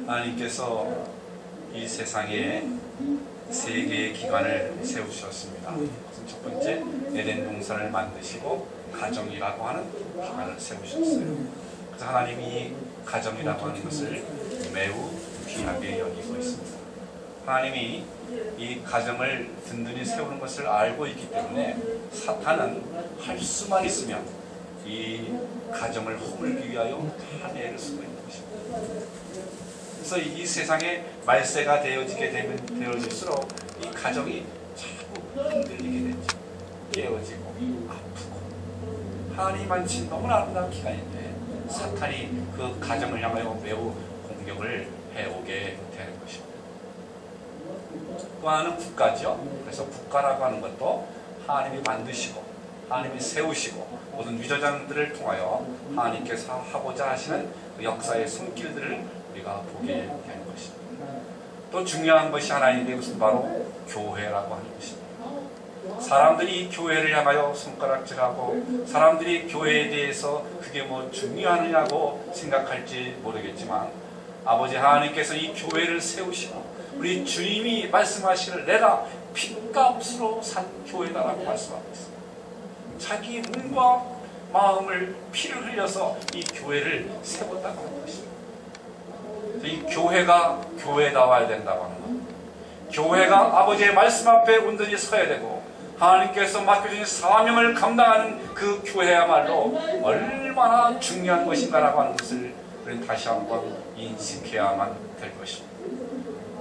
하나님께서 이 세상에 세 개의 기관을 세우셨습니다. 첫 번째, 에덴 동산을 만드시고 가정이라고 하는 기관을 세우셨어요. 그래서 하나님이 가정이라고 하는 것을 매우 귀하게 여기고 있습니다. 하나님이 이 가정을 든든히 세우는 것을 알고 있기 때문에 사탄은 할 수만 있으면 이 가정을 허물기 위하여 다 애를 쓰고 있는 것입니다. 그래서 이 세상에 말세가 되어질수록 이 가정이 자꾸 흔들리게 되죠. 깨어지고 아프고. 하나님 만신 너무나 아름다운 기간인데 사탄이 그 가정을 향하여 매우 공격을 해오게 되는 것입니다. 또 하나는 국가죠. 그래서 국가라고 하는 것도 하나님이 만드시고 하나님이 세우시고 모든 위조장들을 통하여 하나님께서 하고자 하시는 그 역사의 손길들을 우리가 보게 되는 것입니다. 또 중요한 것이 하나 있는데 그것은 바로 교회라고 하는 것입니다. 사람들이 이 교회를 향하여 손가락질하고 사람들이 교회에 대해서 그게 뭐 중요하느냐고 생각할지 모르겠지만 아버지 하나님께서 이 교회를 세우시고 우리 주님이 말씀하시기를 내가 핏값으로 산 교회다라고 말씀하고 있습니다. 자기 눈과 마음을 피를 흘려서 이 교회를 세웠다고 하는 것입니다. 이 교회가 교회다워야 된다고 하는 것. 교회가 아버지의 말씀 앞에 온전히 서야 되고 하나님께서 맡겨주신 사명을 감당하는 그 교회야말로 얼마나 중요한 것인가라고 하는 것을 우리는 다시 한번 인식해야만 될 것입니다.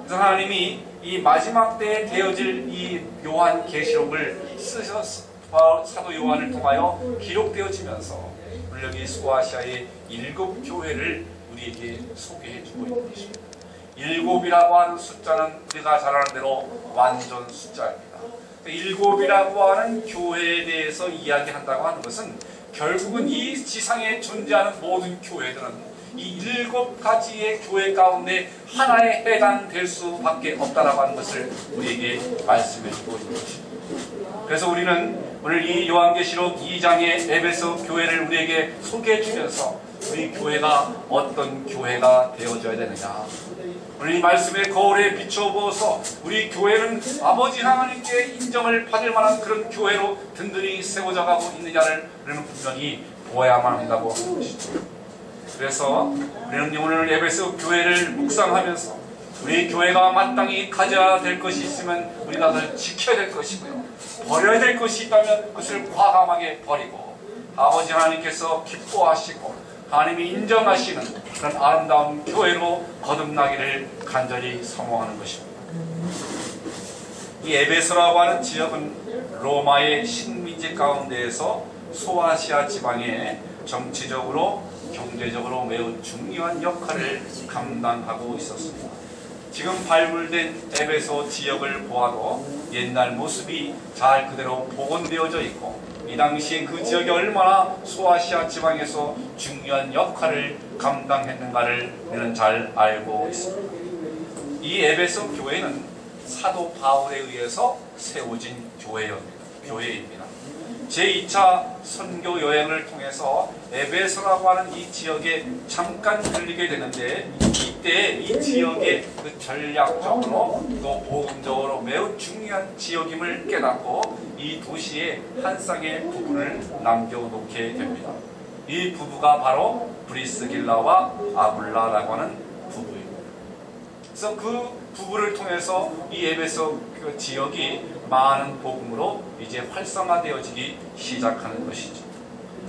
그래서 하나님이 이 마지막 때에 되어질 이 요한 계시록을 쓰셔서 사도 요한을 통하여 기록되어지면서 오늘 여기 소아시아의 7 교회를 우리에게 소개해주고 있는 것입니다. 7이라고 하는 숫자는 우리가 잘 아는 대로 완전 숫자입니다. 7이라고 하는 교회에 대해서 이야기한다고 하는 것은 결국은 이 지상에 존재하는 모든 교회들은 이 7가지의 교회 가운데 하나에 해당될 수밖에 없다라고 하는 것을 우리에게 말씀해주고 있는 것입니다. 그래서 우리는 오늘 이 요한계시록 2장의 에베소 교회를 우리에게 소개해주면서 우리 교회가 어떤 교회가 되어져야 되느냐, 오늘 이 말씀의 거울에 비춰보아서 우리 교회는 아버지 하나님께 인정을 받을 만한 그런 교회로 든든히 세워져 가고 있느냐를 우리는 분명히 보아야만 한다고 하는 것이죠. 그래서 우리는 오늘 에베소 교회를 묵상하면서 우리 교회가 마땅히 가져야 될 것이 있으면 우리가 그걸 지켜야 될 것이고요, 버려야 될 것이 있다면 그것을 과감하게 버리고 아버지 하나님께서 기뻐하시고 하나님이 인정하시는 그런 아름다운 교회로 거듭나기를 간절히 사모하는 것입니다. 이 에베소라고 하는 지역은 로마의 식민지 가운데에서 소아시아 지방에 정치적으로 경제적으로 매우 중요한 역할을 감당하고 있었습니다. 지금 발굴된 에베소 지역을 보아도 옛날 모습이 잘 그대로 복원되어져 있고 이 당시에 그 지역이 얼마나 소아시아 지방에서 중요한 역할을 감당했는가를 우리는 잘 알고 있습니다. 이 에베소 교회는 사도 바울에 의해서 세워진 교회입니다. 제2차 선교 여행을 통해서 에베소라고 하는 이 지역에 잠깐 들리게 되는데 이때 이 지역의 그 전략적으로 또 복음적으로 매우 중요한 지역임을 깨닫고 이 도시에 한 쌍의 부부를 남겨놓게 됩니다. 이 부부가 바로 브리스길라와 아굴라라고 하는 부부입니다. 그래서 그 부부를 통해서 이 에베소 그 지역이 많은 복음으로 이제 활성화되어지기 시작하는 것이죠.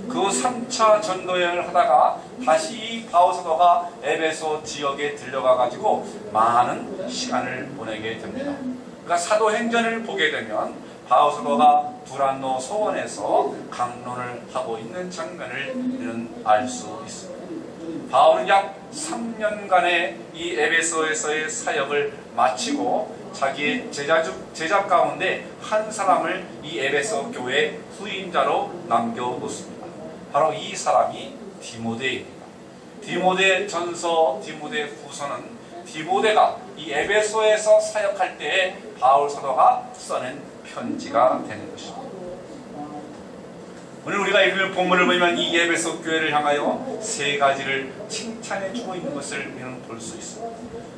그 3차 전도여행을 하다가 다시 이 바울 사도가 에베소 지역에 들려가 가지고 많은 시간을 보내게 됩니다. 그러니까 사도행전을 보게 되면 바울 사도가 두란노 소원에서 강론을 하고 있는 장면을 우리는 알 수 있습니다. 바울은 약 3년간의 이 에베소에서의 사역을 마치고 자기의 제자 가운데 한 사람을 이 에베소 교회 후임자로 남겨놓습니다. 바로 이 사람이 디모데입니다. 디모데 전서, 디모데 후서는 디모데가 이 에베소에서 사역할 때에 바울 사도가 써낸 편지가 되는 것입니다. 오늘 우리가 읽을 본문을 보면 이 에베소 교회를 향하여 세 가지를 칭찬해주고 있는 것을 우리는 볼 수 있습니다.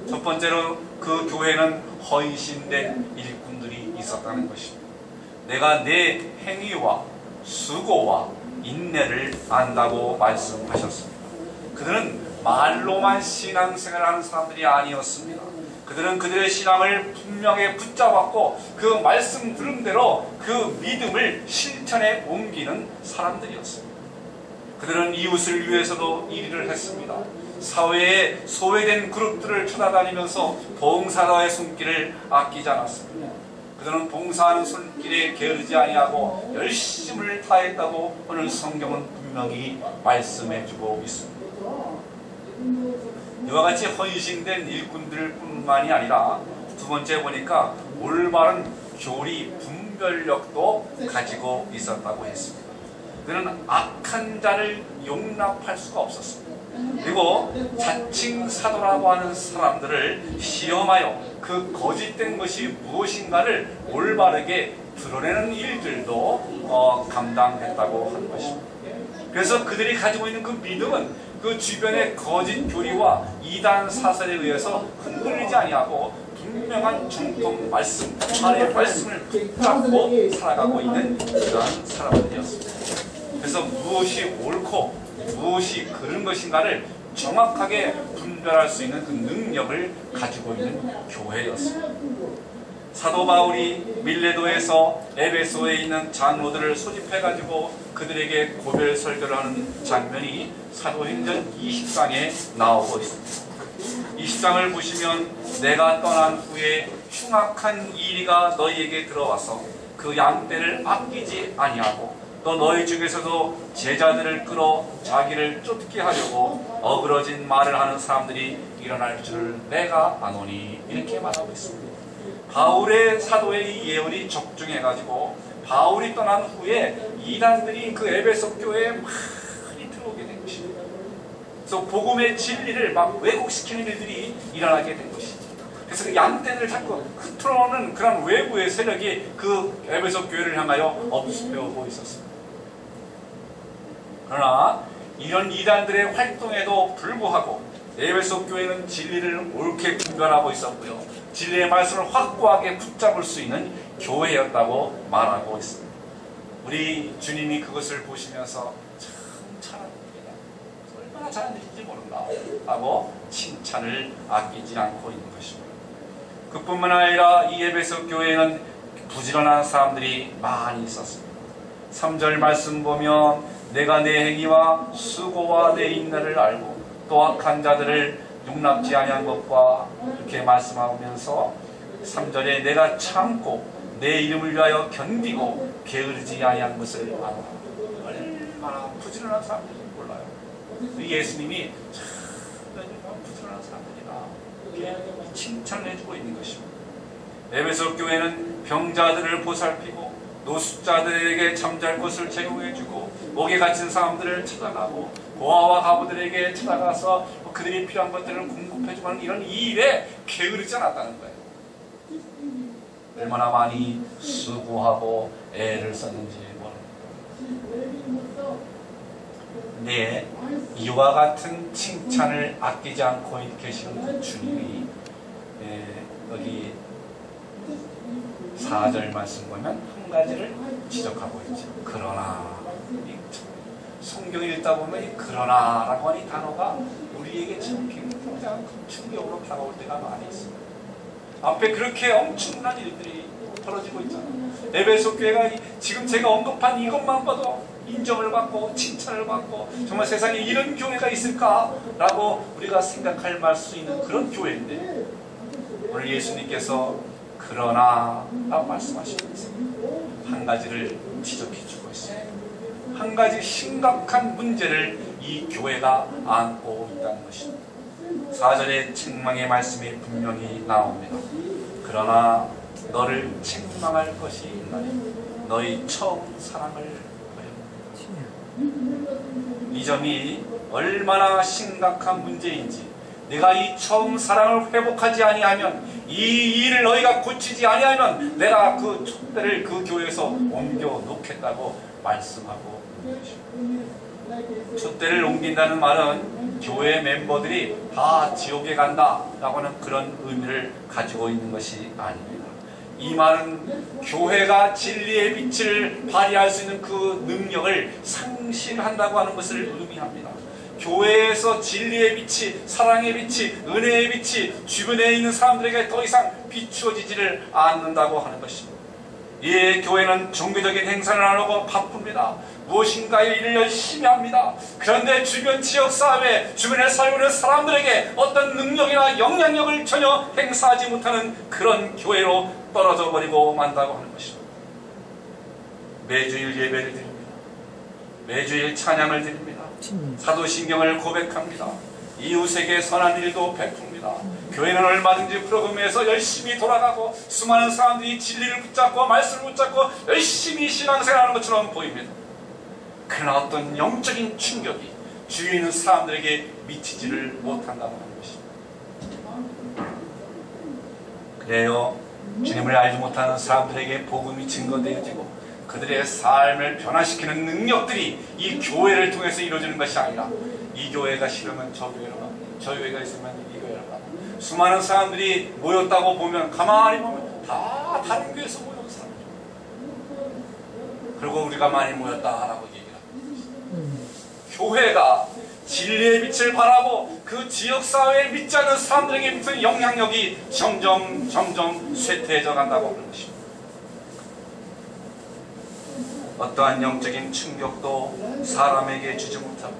첫 번째로 그 교회는 헌신된 일꾼들이 있었다는 것입니다. 내가 내 행위와 수고와 인내를 안다고 말씀하셨습니다. 그들은 말로만 신앙생활을 하는 사람들이 아니었습니다. 그들은 그들의 신앙을 분명히 붙잡았고 그 말씀 들은 대로 그 믿음을 실천에 옮기는 사람들이었습니다. 그들은 이웃을 위해서도 이 일을 했습니다. 사회에 소외된 그룹들을 찾아다니면서 봉사자의 손길을 아끼지 않았습니다. 그들은 봉사하는 손길에 게으르지 아니하고 열심을 다했다고 오늘 성경은 분명히 말씀해주고 있습니다. 이와 같이 헌신된 일꾼들 뿐만이 아니라 두 번째 보니까 올바른 교리 분별력도 가지고 있었다고 했습니다. 그들은 악한 자를 용납할 수가 없었습니다. 그리고 자칭 사도라고 하는 사람들을 시험하여 그 거짓된 것이 무엇인가를 올바르게 드러내는 일들도 감당했다고 하는 것입니다. 그래서 그들이 가지고 있는 그 믿음은 그 주변의 거짓 교리와 이단 사설에 의해서 흔들리지 아니하고 분명한 정통 말씀, 하나님의 말씀을 붙잡고 살아가고 있는 그러한 사람들이었습니다. 그래서 무엇이 옳고 무엇이 그른 것인가를 정확하게 분별할 수 있는 그 능력을 가지고 있는 교회였습니다. 사도 바울이 밀레도에서 에베소에 있는 장로들을 소집해가지고 그들에게 고별 설교를 하는 장면이 사도행전 20장에 나오고 있습니다. 20장을 보시면 내가 떠난 후에 흉악한 이리가 너희에게 들어와서 그 양떼를 아끼지 아니하고 또 너희 중에서도 제자들을 끌어 자기를 쫓게 하려고 어그러진 말을 하는 사람들이 일어날 줄을 내가 아노니 이렇게 말하고 있습니다. 바울의 사도의 이 예언이 적중해가지고 바울이 떠난 후에 이단들이 그 에베소 교회에 많이 들어오게 된 것입니다. 그래서 복음의 진리를 막 왜곡시키는 일들이 일어나게 된 것입니다. 그래서 그 양떼를 자꾸 흐트러오는 그런 외부의 세력이 그 에베소 교회를 향하여 엄습해오고 있었습니다. 그러나 이런 이단들의 활동에도 불구하고 에베소 교회는 진리를 옳게 분별하고 있었고요. 진리의 말씀을 확고하게 붙잡을 수 있는 교회였다고 말하고 있습니다. 우리 주님이 그것을 보시면서 참 잘합니다. 얼마나 잘하는지 모른다 하고 칭찬을 아끼지 않고 있는 것입니다. 그뿐만 아니라 이 에베소 교회에는 부지런한 사람들이 많이 있었습니다. 3절 말씀 보면 내가 내 행위와 수고와 내 인내를 알고 또 악한 자들을 용납지 아니한 것과 이렇게 말씀하면서 3절에 내가 참고 내 이름을 위하여 견디고 게으르지 아니한 것을 알아. 얼마나 부지런한 사람들인지 몰라요. 예수님이 참 부지런한 사람들이다 이렇게 칭찬을 해주고 있는 것입니다. 에베소 교회는 병자들을 보살피고 노숙자들에게 잠잘 곳을 제공해주고 목에 갇힌 사람들을 찾아가고 고아와 가부들에게 찾아가서 그들이 필요한 것들을 공급해주고 하는 이런 이 일에 게으르지 않았다는 거예요. 얼마나 많이 수고하고 애를 썼는지 모릅니다. 네, 이와 같은 칭찬을 아끼지 않고 계시는 그 주님이 여기 4절 말씀 보면 한 가지를 지적하고 있죠. 그러나 성경을 읽다 보면 이 그러나라고 하는 이 단어가 우리에게 참 굉장히 충격으로 다가올 때가 많이 있습니다. 앞에 그렇게 엄청난 일들이 벌어지고 있잖아요. 에베소 교회가 지금 제가 언급한 이것만 봐도 인정을 받고 칭찬을 받고 정말 세상에 이런 교회가 있을까라고 우리가 생각할 수 있는 그런 교회인데 오늘 예수님께서 그러나 라고 말씀하시면서 한 가지를 지적해주고 있습니다. 한 가지 심각한 문제를 이 교회가 안고 있다는 것입니다. 4절의 책망의 말씀이 분명히 나옵니다. 그러나 너를 책망할 것이 있나니 너희 처음 사랑을 버렸느니라. 이 점이 얼마나 심각한 문제인지 내가 이 처음 사랑을 회복하지 아니하면 이 일을 너희가 고치지 아니하면 내가 그 촛대를 그 교회에서 옮겨 놓겠다고 말씀하고 촛대를 옮긴다는 말은 교회 멤버들이 다 지옥에 간다라고 하는 그런 의미를 가지고 있는 것이 아닙니다. 이 말은 교회가 진리의 빛을 발휘할 수 있는 그 능력을 상실한다고 하는 것을 의미합니다. 교회에서 진리의 빛이, 사랑의 빛이, 은혜의 빛이 주변에 있는 사람들에게 더 이상 비추어지지를 않는다고 하는 것입니다. 예, 교회는 종교적인 행사를 하려고 바쁩니다. 무엇인가의 일을 열심히 합니다. 그런데 주변 지역사회, 주변에 살고 있는 사람들에게 어떤 능력이나 영향력을 전혀 행사하지 못하는 그런 교회로 떨어져 버리고 만다고 하는 것입니다. 매주일 예배를 드립니다. 매주일 찬양을 드립니다. 사도신경을 고백합니다. 이웃에게 선한 일도 베풉니다. 교회는 얼마든지 프로그램에서 열심히 돌아가고 수많은 사람들이 진리를 붙잡고 말씀을 붙잡고 열심히 신앙생활하는 것처럼 보입니다. 그러나 어떤 영적인 충격이 주위에 있는 사람들에게 미치지를 못한다고 하는 것입니다. 그래요, 주님을 알지 못하는 사람들에게 복음이 증거되어지고 그들의 삶을 변화시키는 능력들이 이 교회를 통해서 이루어지는 것이 아니라 이 교회가 싫으면 저 교회로 가고 저 교회가 있으면 이 교회로 가고 수많은 사람들이 모였다고 보면 가만히 보면 다 다른 교회에서 모여온 사람들. 그리고 우리가 많이 모였다라고 얘기합니다. 교회가 진리의 빛을 바라고 그 지역사회에 믿지 않는 사람들에게 미치는 영향력이 점점 쇠퇴해져 간다고 하는 것입니다. 어떠한 영적인 충격도 사람에게 주지 못하고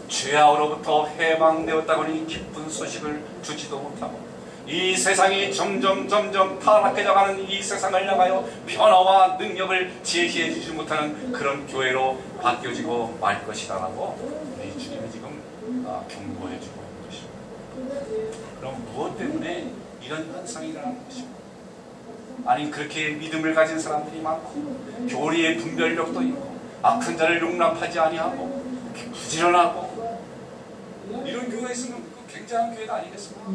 죄악으로부터 해방되었다고 하는 기쁜 소식을 주지도 못하고 이 세상이 점점 타락해져가는 이 세상을 향하여 변화와 능력을 제시해 주지 못하는 그런 교회로 바뀌어지고 말 것이다 라고 우리 주님이 지금 경고해 주고 있는 것입니다. 그럼 무엇 때문에 이런 현상이 일어나는 것입니까? 아니, 그렇게 믿음을 가진 사람들이 많고 교리의 분별력도 있고 악한 자를 용납하지 아니하고 부지런하고 이런 교회가 있으면 굉장한 교회가 아니겠습니까?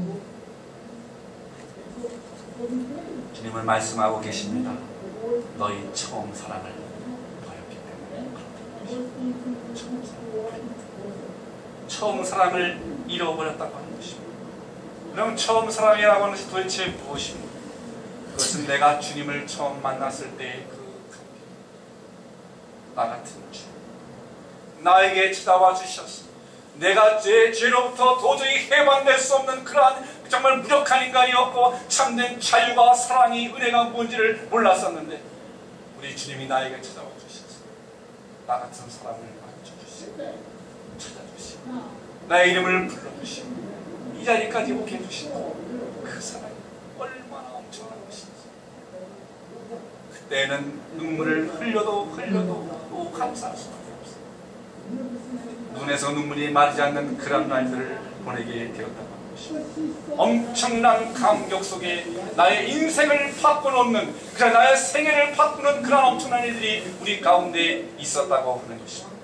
주님은 말씀하고 계십니다. 너희 처음 사랑을 버렸기 때문에 처음 사랑을 잃어버렸다고 하는 것입니다. 그럼 처음 사랑이라고 하는 것이 도대체 무엇입니까? 그것은 내가 주님을 처음 만났을 때의 나 같은 주, 나에게 찾아와 주셨어. 내가 제 죄로부터 도저히 해방될 수 없는 그러한 정말 무력한 인간이었고 참된 자유와 사랑이 은혜가 뭔지를 몰랐었는데 우리 주님이 나에게 찾아와 주셨어. 나 같은 사람을 만져주시고 찾아주시고 나의 이름을 불러주시고 이 자리까지 오게 해주시고 그 사랑이 얼마나 엄청난 것인지 그때는 눈물을 흘려도 또 감사할 수밖에 없어요. 눈에서 눈물이 마르지 않는 그런 날들을 보내게 되었다고 하는 것입니다. 엄청난 감격 속에 나의 인생을 바꿔놓는, 그런 나의 생애를 바꾸는 그런 엄청난 일들이 우리 가운데 있었다고 하는 것입니다.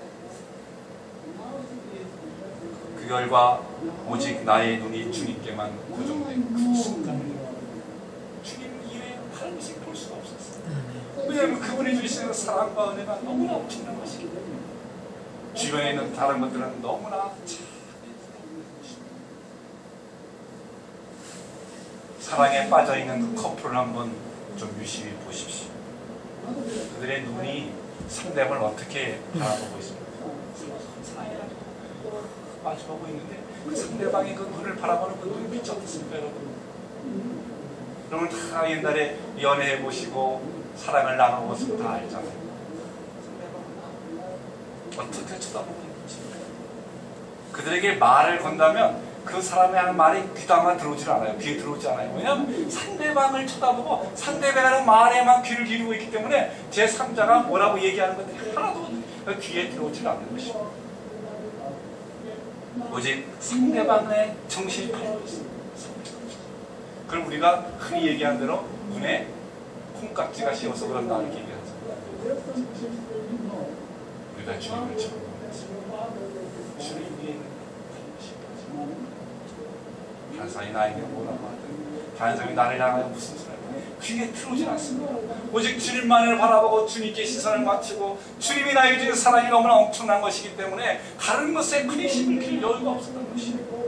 그 결과 오직 나의 눈이 주님께만 고정된 그 순간을 주님 이외에 다른 것을 볼 수가 없었어요. 왜냐하면 그분이 주시는 사랑과 은혜가 너무나 엄청난 것이기 때문에 주변에 있는 다른 것들은 너무나 사랑에 빠져있는 그 커플을 한번 좀 유심히 보십시오. 그들의 눈이 상대방을 어떻게 바라보고 있습니까? 사랑이라고 마주보고 있는데 그 상대방이 그 눈을 바라보는 그 눈빛이 어떻습니까, 여러분? 그러면 다 옛날에 연애해보시고 사랑을 나눠보시면 다 알잖아요. 어떻게 쳐다보고 있는지. 그들에게 말을 건다면 그 사람이 하는 말이 귀담아 들어오질 않아요. 귀에 들어오지 않아요. 왜냐하면 상대방을 쳐다보고 상대방이 하는 말에만 귀를 기울이고 있기 때문에 제3자가 뭐라고 얘기하는 것들이 하나도 귀에 들어오질 않는 것입니다. 오직 상대방의 정신이 팔고 있습니다. 그럼 우리가 흔히 얘기한 대로 눈에 콩깍지가 씌워서 그런다 이렇게 얘기하죠. 우리가 주님을 처음 만났습니다. 주님이 다른 사람이 나에게 뭐라고 하든 다른 사람이 나를 향하여 무슨 소리를 귀에 들어오진 않습니다. 오직 주님만을 바라보고 주님께 시선을 맞추고 주님이 나에게 주신 사랑이 너무나 엄청난 것이기 때문에 다른 것에 근심을 빌 여유가 없었던 것입니다.